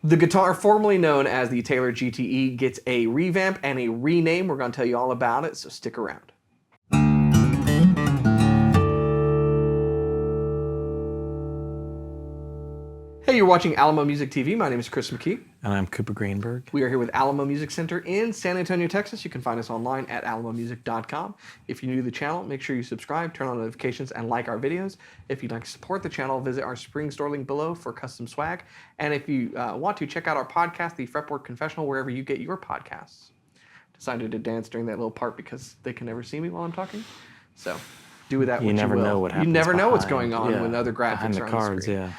The guitar formerly known as the Taylor GTE gets a revamp and a rename. We're going to tell you all about it, so stick around. Hey, you're watching Alamo Music TV. My name is Chris McKee. And I'm Cooper Greenberg. We are here with Alamo Music Center in San Antonio, Texas. You can find us online at alamomusic.com. If you're new to the channel, make sure you subscribe, turn on notifications, and like our videos. If you'd like to support the channel, visit our spring store link below for custom swag. And if you want to, check out our podcast, the Fretboard Confessional, wherever you get your podcasts. Decided to dance during that little part because they can never see me while I'm talking. So do with that what you will. You never know what happens. You never know what's going on when other graphics are on cards, the screen. yeah.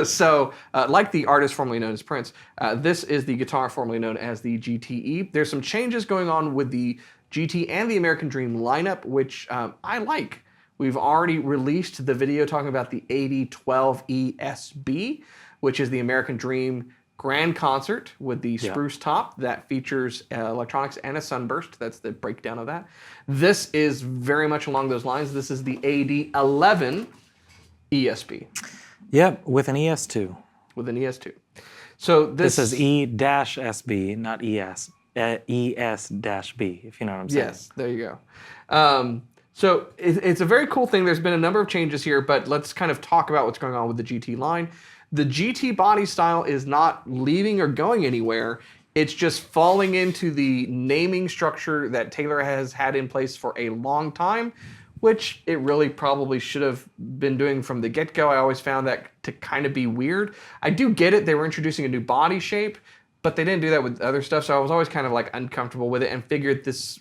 So like the artist formerly known as Prince, this is the guitar formerly known as the GTE. There's some changes going on with the GT and the American Dream lineup, which I like. We've already released the video talking about the AD11E-SB, which is the American Dream Grand Concert with the spruce top that features electronics and a sunburst. That's the breakdown of that. This is very much along those lines. This is the AD11E-SB. Yep, with an ES2. With an ES2. So this is E-SB, not ES. ES-B, if you know what I'm saying. Yes, there you go. So it's a very cool thing. There's been a number of changes here, but let's kind of talk about what's going on with the GT line. The GT body style is not leaving or going anywhere. It's just falling into the naming structure that Taylor has had in place for a long time, which it really probably should have been doing from the get-go. I always found that to kind of be weird. I do get it. They were introducing a new body shape, but they didn't do that with other stuff, so I was always kind of like uncomfortable with it and figured this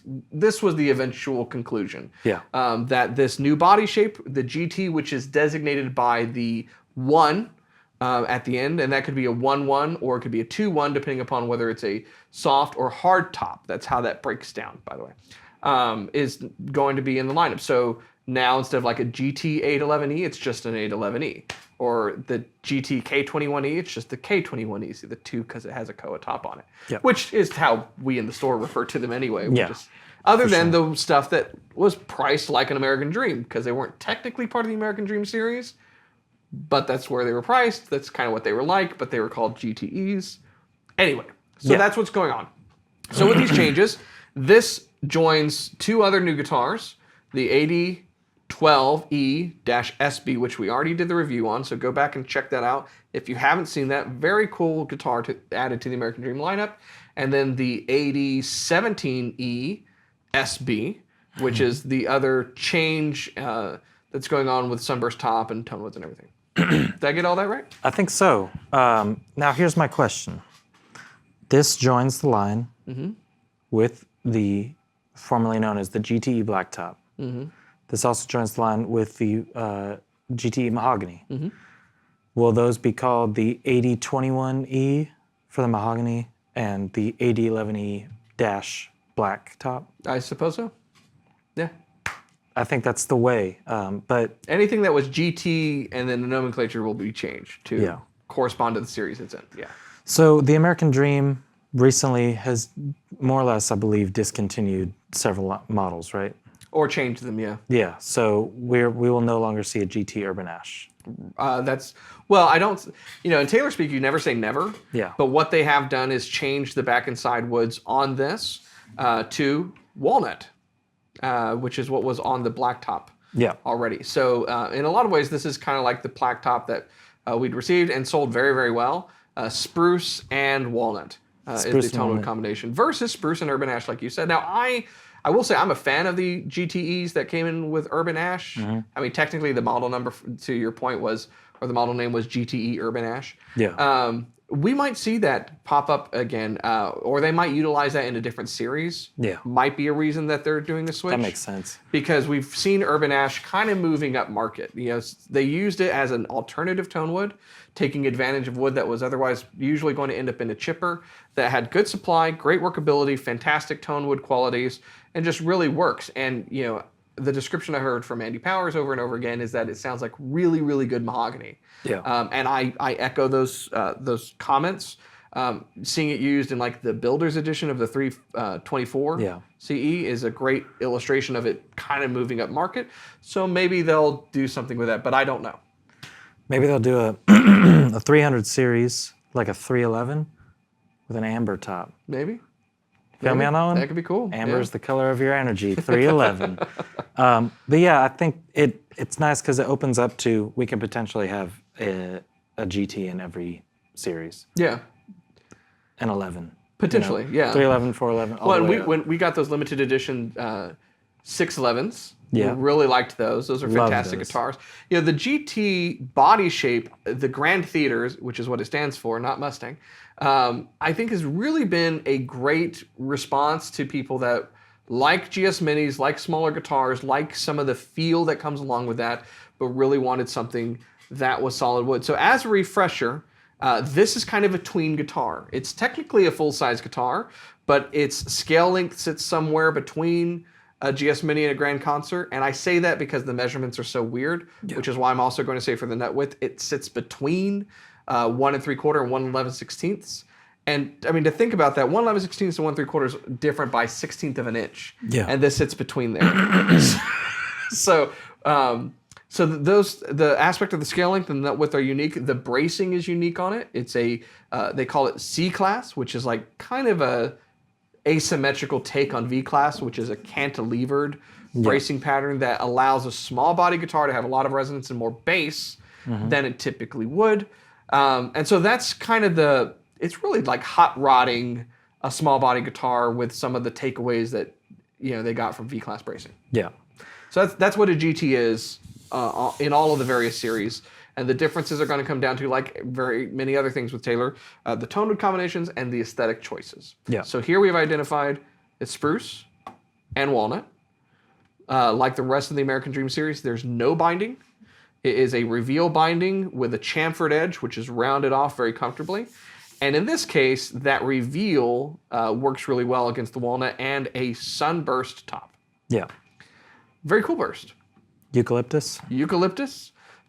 was the eventual conclusion. Yeah. That this new body shape, the GT, which is designated by the 1 at the end, and that could be a 1-1 or it could be a 2-1, depending upon whether it's a soft or hard top. That's how that breaks down, by the way. Is going to be in the lineup. So now instead of like a GT AD11E, it's just an AD11E. Or the GT K21E, it's just the K21E. See the 2 because it has a Koa top on it. Yep. Which is how we in the store refer to them anyway. Other than the stuff that was priced like an American Dream, because they weren't technically part of the American Dream series, but that's where they were priced. That's kind of what they were like, but they were called GTEs. Anyway, so that's what's going on. So with these changes, this joins 2 other new guitars, the AD12E-SB, which we already did the review on, so go back and check that out if you haven't seen that. Very cool guitar added to the American Dream lineup. And then the AD17E-SB, which is the other change that's going on with sunburst top and tone woods and everything. Did I get all that right? I think so. Now here's my question. This joins the line with the formerly known as the GTE blacktop. This also joins the line with the GTE mahogany. Will those be called the AD21E for the mahogany and the AD11E-blacktop? I suppose so. Yeah. I think that's the way. But anything that was GT and then the nomenclature will be changed to correspond to the series it's in. Yeah. So the American Dream recently has more or less, I believe, discontinued several models, right? Or changed them, yeah. Yeah, so we will no longer see a GT Urban Ash. Well, I don't, in Taylor speak, you never say never. Yeah. But what they have done is change the back and side woods on this to walnut, which is what was on the blacktop already. So in a lot of ways, this is kind of like the blacktop that we'd received and sold very, very well. Spruce and walnut. Is the tone wood combination versus spruce and urban ash, like you said. Now, I will say I'm a fan of the GTEs that came in with urban ash. I mean, technically, the model number, to your point, the model name was GTE Urban Ash. Yeah. We might see that pop up again, or they might utilize that in a different series. Yeah. Might be a reason that they're doing the switch. That makes sense. Because we've seen Urban Ash kind of moving up market. They used it as an alternative tone wood, taking advantage of wood that was otherwise usually going to end up in a chipper that had good supply, great workability, fantastic tone wood qualities, and just really works. And, the description I heard from Andy Powers over and over again is that it sounds like really, really good mahogany. Yeah. And I echo those comments. Seeing it used in like the Builder's edition of the 324 CE is a great illustration of it kind of moving up market. So maybe they'll do something with that, but I don't know. Maybe they'll do a 300 series like a 311 with an amber top. Maybe. Feel me on that one? That could be cool. Amber is the color of your energy, 311. But yeah, I think it's nice because it opens up to, we can potentially have a GT in every series. Yeah. An 11. Potentially, yeah. 311, 411, all Well, the and way up. when we got those limited edition 611s, Yeah. we really liked those. Those are Love fantastic those. guitars. You know, the GT body shape, the Grand Theaters, which is what it stands for, not Mustang, I think has really been a great response to people that like GS Minis, like smaller guitars, like some of the feel that comes along with that, but really wanted something that was solid wood. So as a refresher, this is kind of a tween guitar. It's technically a full-size guitar, but its scale length sits somewhere between a GS Mini and a Grand Concert. And I say that because the measurements are so weird, which is why I'm also going to say for the nut width, it sits between 1 3/4 and 1 11/16. And I mean, to think about that, 1 11/16 and 1 3/4 is different by 1/16 of an inch. Yeah. And this sits between there. So the aspect of the scale length and the nut width are unique. The bracing is unique on it. It's a they call it C class, which is like kind of a asymmetrical take on V class, which is a cantilevered bracing pattern that allows a small body guitar to have a lot of resonance and more bass than it typically would. And so that's kind of it's really like hot rodding a small body guitar with some of the takeaways that they got from V class bracing. Yeah. So that's what a GT is in all of the various series. And the differences are going to come down to, like very many other things with Taylor, the tone wood combinations and the aesthetic choices. Yeah. So here we have identified it's spruce and walnut. Like the rest of the American Dream series, there's no binding. It is a reveal binding with a chamfered edge, which is rounded off very comfortably. And in this case, that reveal works really well against the walnut and a sunburst top. Yeah. Very cool burst. Eucalyptus.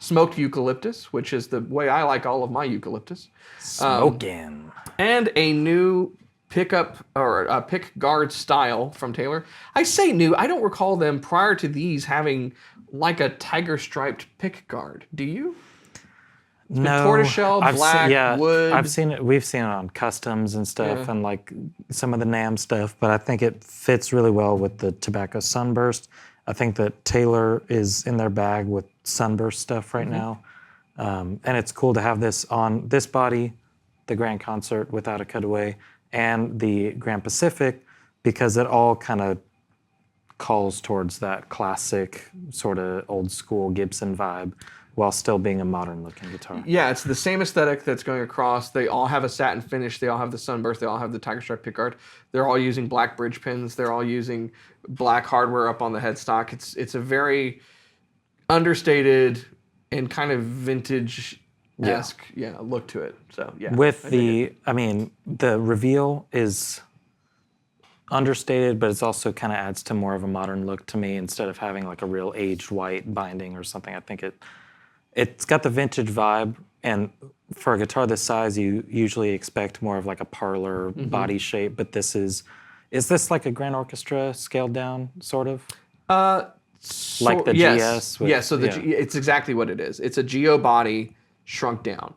Smoked eucalyptus, which is the way I like all of my eucalyptus. Smoking. And a new pickup or a pick guard style from Taylor. I say new. I don't recall them prior to these having like a tiger striped pick guard. Do you? No. Tortoiseshell, black, wood. I've seen it. We've seen it on customs and stuff, and like some of the NAMM stuff. But I think it fits really well with the tobacco sunburst. I think that Taylor is in their bag with sunburst stuff right now. And it's cool to have this on this body, the Grand Concert without a cutaway, and the Grand Pacific, because it all kind of calls towards that classic sort of old school Gibson vibe while still being a modern looking guitar. Yeah, it's the same aesthetic that's going across. They all have a satin finish. They all have the sunburst. They all have the tiger stripe pickguard. They're all using black bridge pins. They're all using black hardware up on the headstock. It's a very understated and kind of vintage-esque look to it. So yeah. With the reveal is understated, but it's also kind of adds to more of a modern look to me instead of having like a real aged white binding or something. I think it's got the vintage vibe, and for a guitar this size, you usually expect more of like a parlor body shape, but this is this like a grand orchestra scaled down, sort of? Like the GS? It's exactly what it is. It's a Geo body shrunk down.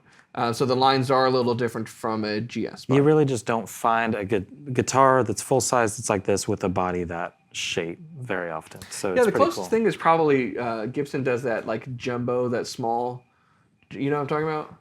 So the lines are a little different from a GS body. You really just don't find a good guitar that's full size that's like this with a body that shape very often. So it's the pretty closest cool. thing is probably Gibson does that like jumbo, that small. You know what I'm talking about?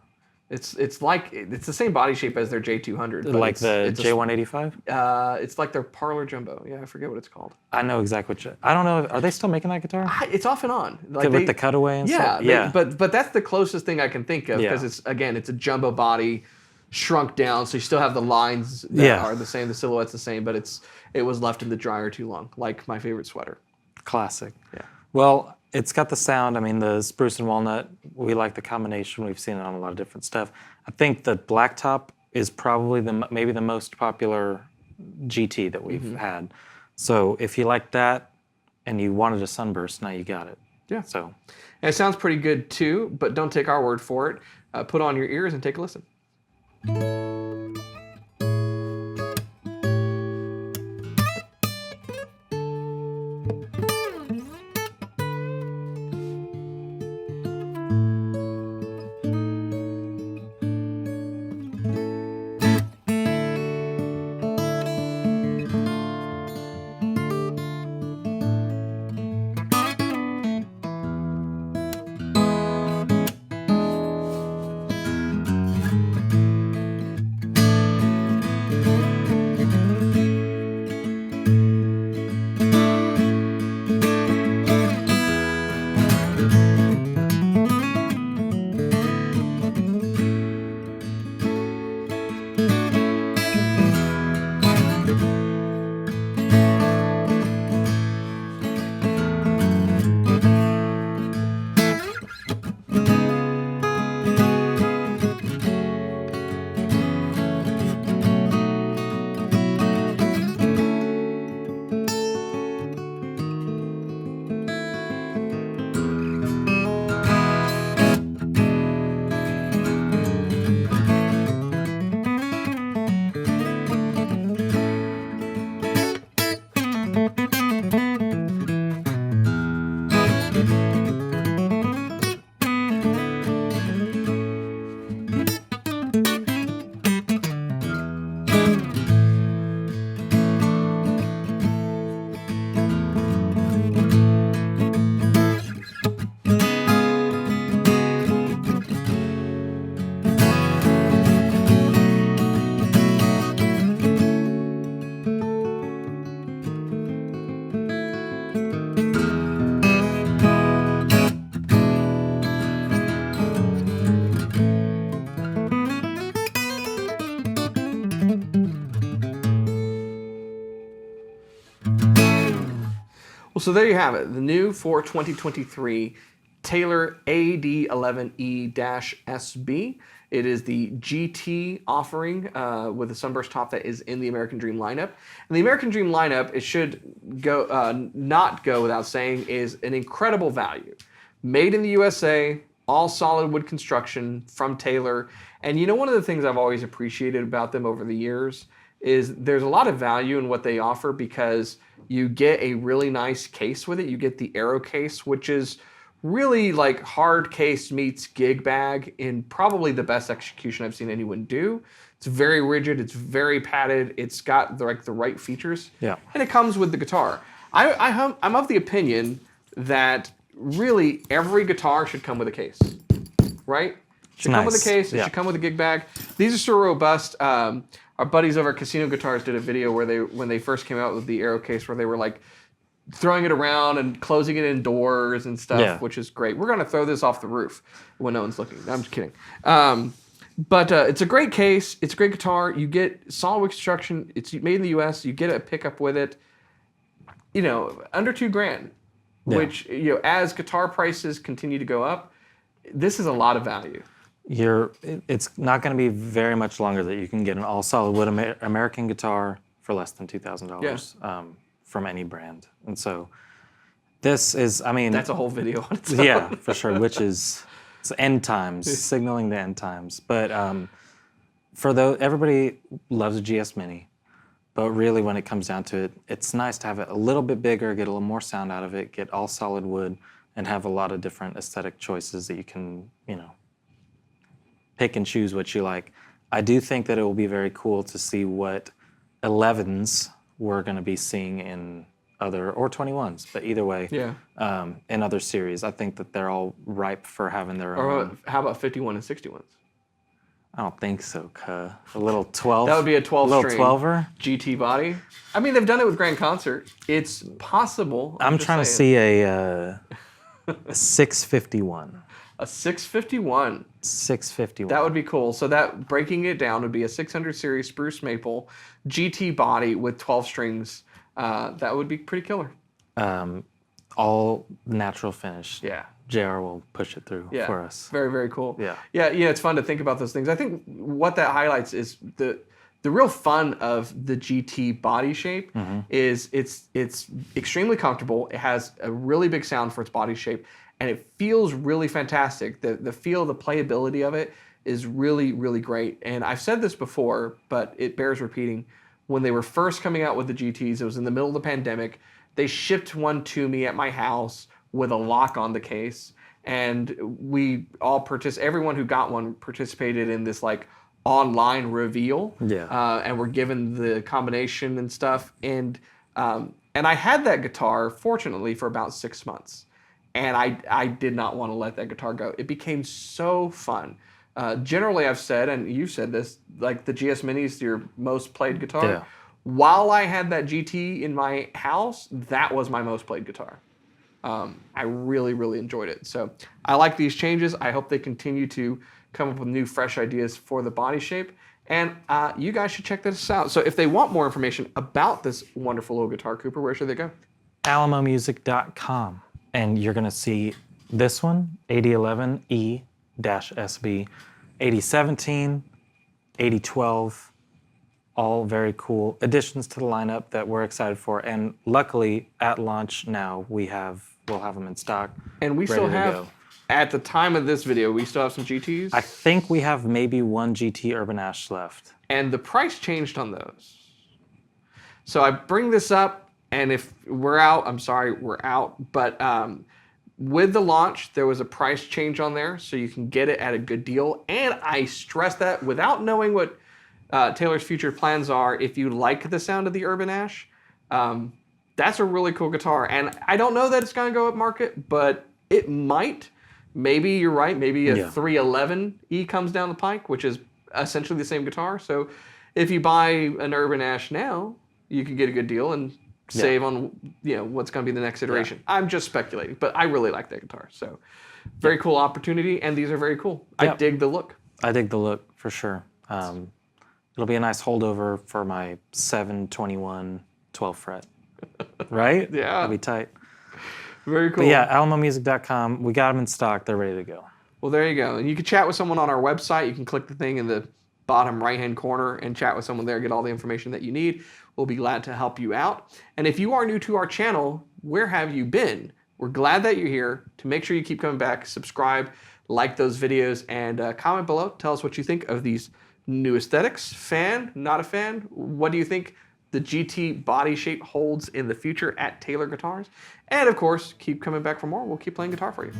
It's the same body shape as their J200. But like the J185? It's like their parlor jumbo. Yeah, I forget what it's called. I know exactly what I don't know. Are they still making that guitar? It's off and on. With the cutaway and stuff? Yeah. But that's the closest thing I can think of because it's a jumbo body shrunk down, so you still have the lines that are the same, the silhouette's the same, but it was left in the dryer too long, like my favorite sweater. Classic. Yeah. Well, it's got the sound. I mean, the spruce and walnut, we like the combination. We've seen it on a lot of different stuff. I think the blacktop is probably maybe the most popular GT that we've had. So if you like that and you wanted a sunburst, now you got it. Yeah. So, and it sounds pretty good too, but don't take our word for it. Put on your ears and take a listen. Well, so there you have it. The new for 2023 Taylor AD11E-SB. It is the GT offering with a sunburst top that is in the American Dream lineup. And the American Dream lineup, it should go not go without saying, is an incredible value. Made in the USA, all solid wood construction from Taylor. And you know, one of the things I've always appreciated about them over the years is there's a lot of value in what they offer because you get a really nice case with it. You get the Aero case, which is really like hard case meets gig bag in probably the best execution I've seen anyone do. It's very rigid. It's very padded. It's got the right features. Yeah. And it comes with the guitar. I'm of the opinion that really every guitar should come with a case, right? Should come with a case. It should come with a gig bag. These are so robust. Our buddies over at Casino Guitars did a video where when they first came out with the Aero case, where they were like throwing it around and closing it indoors and stuff, which is great. We're gonna throw this off the roof when no one's looking. I'm just kidding. But it's a great case. It's a great guitar. You get solid wood construction. It's made in the U.S. You get a pickup with it. You know, under $2,000, which as guitar prices continue to go up, this is a lot of value. It's not going to be very much longer that you can get an all solid wood American guitar for less than $2,000 from any brand. And so this is, I mean, that's a whole video on its own. Yeah, for sure. Which is it's end times, signaling the end times. But everybody loves a GS Mini, but really when it comes down to it, it's nice to have it a little bit bigger, get a little more sound out of it, get all solid wood, and have a lot of different aesthetic choices that you can, pick and choose what you like. I do think that it will be very cool to see what 11s we're going to be seeing in or 21s, but either way, in other series. I think that they're all ripe for having their own. How about 51 and 61s? I don't think so, A little 12. That would be a 12-string 12er GT body. I mean, they've done it with Grand Concert. It's possible. I'm trying to see a 651. A 651. 651. That would be cool. So that, breaking it down, would be a 600 series spruce maple GT body with 12 strings. That would be pretty killer. All natural finish. Yeah. JR will push it through for us. Very, very cool. Yeah. Yeah, it's fun to think about those things. I think what that highlights is the real fun of the GT body shape is it's extremely comfortable. It has a really big sound for its body shape, and it feels really fantastic. The feel, the playability of it is really, really great. And I've said this before, but it bears repeating. When they were first coming out with the GTs, it was in the middle of the pandemic. They shipped one to me at my house with a lock on the case, and we all everyone who got one participated in this like online reveal. And were given the combination and stuff. And I had that guitar, fortunately, for about 6 months. And I did not want to let that guitar go. It became so fun. Generally, I've said, and you've said this, like the GS Mini is your most played guitar. Yeah. While I had that GT in my house, that was my most played guitar. I really, really enjoyed it. So I like these changes. I hope they continue to come up with new, fresh ideas for the body shape. And you guys should check this out. So if they want more information about this wonderful little guitar, Cooper, where should they go? alamomusic.com. And you're going to see this one, AD11E-SB, AD17, AD12, all very cool additions to the lineup that we're excited for. And luckily, at launch now, we'll have them in stock. And we still have, at the time of this video, we still have some GTs. I think we have maybe one GT Urban Ash left. And the price changed on those. So I bring this up, and if we're out, I'm sorry, we're out. But with the launch, there was a price change on there, so you can get it at a good deal. And I stress that without knowing what Taylor's future plans are, if you like the sound of the Urban Ash, that's a really cool guitar. And I don't know that it's going to go up market, but it might. Maybe you're right. Maybe a 311E comes down the pike, which is essentially the same guitar. So if you buy an Urban Ash now, you can get a good deal and save on what's going to be the next iteration. Yeah. I'm just speculating, but I really like that guitar. So very cool opportunity, and these are very cool. I dig the look. I dig the look for sure. A It'll be a nice holdover for my 721 12 fret. Right? Yeah. That'll be tight. Very cool. But yeah, alamomusic.com. We got them in stock. They're ready to go. Well, there you go. And you can chat with someone on our website. You can click the thing in the bottom right-hand corner and chat with someone there, get all the information that you need. We'll be glad to help you out. And if you are new to our channel, where have you been? We're glad that you're here. To make sure you keep coming back, subscribe, like those videos, and comment below. Tell us what you think of these new aesthetics. Fan, not a fan? What do you think the GT body shape holds in the future at Taylor Guitars? And of course, keep coming back for more. We'll keep playing guitar for you.